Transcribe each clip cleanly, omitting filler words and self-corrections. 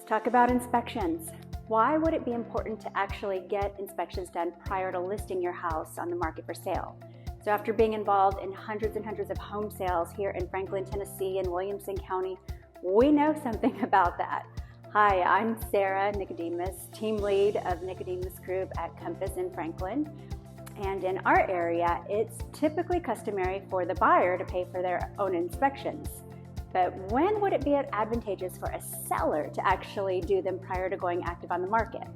talk about inspections. Why would it be important to actually get inspections done prior to listing your house on the market for sale? So after being involved in hundreds and hundreds of home sales here in Franklin, Tennessee and Williamson County, we know something about that. Hi, I'm Sarah Nicodemus, team lead of Nicodemus Group at Compass in Franklin. And in our area, it's typically customary for the buyer to pay for their own inspections. But when would it be advantageous for a seller to actually do them prior to going active on the market?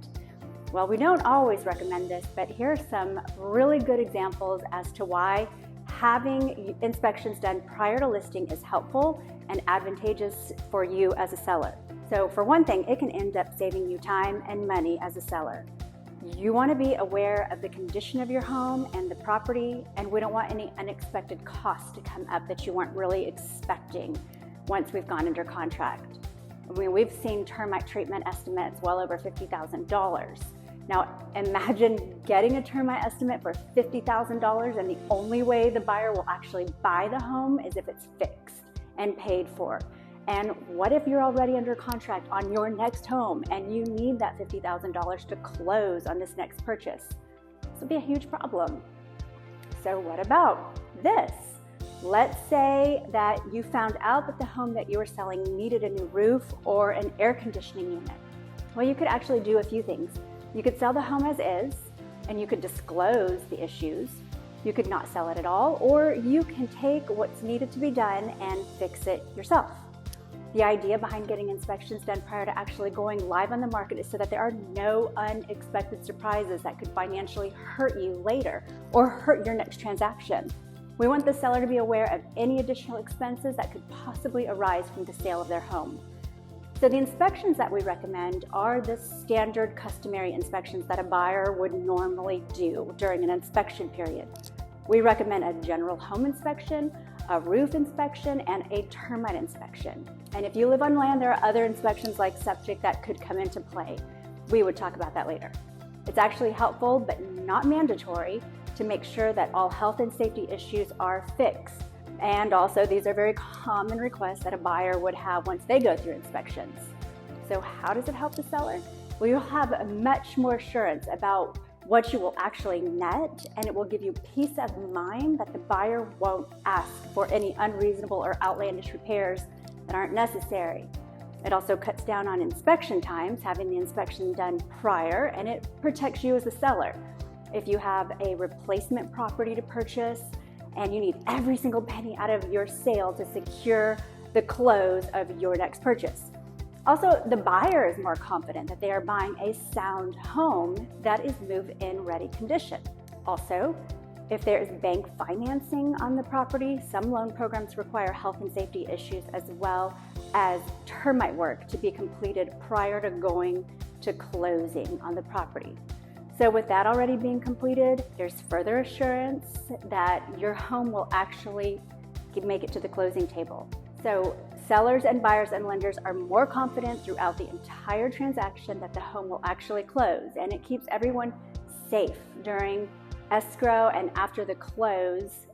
Well, we don't always recommend this, but here are some really good examples as to why having inspections done prior to listing is helpful and advantageous for you as a seller. So for one thing, it can end up saving you time and money as a seller. You want to be aware of the condition of your home and the property, and we don't want any unexpected costs to come up that you weren't really expecting once we've gone under contract. I mean, we've seen termite treatment estimates well over $50,000. Now, imagine getting a termite estimate for $50,000 and the only way the buyer will actually buy the home is if it's fixed and paid for. And what if you're already under contract on your next home and you need that $50,000 to close on this next purchase? This would be a huge problem. So what about this? Let's say that you found out that the home that you were selling needed a new roof or an air conditioning unit. Well, you could actually do a few things. You could sell the home as is, and you could disclose the issues. You could not sell it at all, or you can take what's needed to be done and fix it yourself. The idea behind getting inspections done prior to actually going live on the market is so that there are no unexpected surprises that could financially hurt you later or hurt your next transaction. We want the seller to be aware of any additional expenses that could possibly arise from the sale of their home. So the inspections that we recommend are the standard customary inspections that a buyer would normally do during an inspection period. We recommend a general home inspection, a roof inspection, and a termite inspection. And if you live on land, there are other inspections like septic that could come into play. We would talk about that later. It's actually helpful, but not mandatory, to make sure that all health and safety issues are fixed. And also, these are very common requests that a buyer would have once they go through inspections. So how does it help the seller? Well, you'll have much more assurance about what you will actually net, and it will give you peace of mind that the buyer won't ask for any unreasonable or outlandish repairs that aren't necessary. It also cuts down on inspection times, having the inspection done prior, and it protects you as a seller. If you have a replacement property to purchase and you need every single penny out of your sale to secure the close of your next purchase. Also, the buyer is more confident that they are buying a sound home that is move-in ready condition. Also, if there is bank financing on the property, some loan programs require health and safety issues as well as termite work to be completed prior to going to closing on the property. So with that already being completed, there's further assurance that your home will actually make it to the closing table. So sellers and buyers and lenders are more confident throughout the entire transaction that the home will actually close, and it keeps everyone safe during escrow and after the close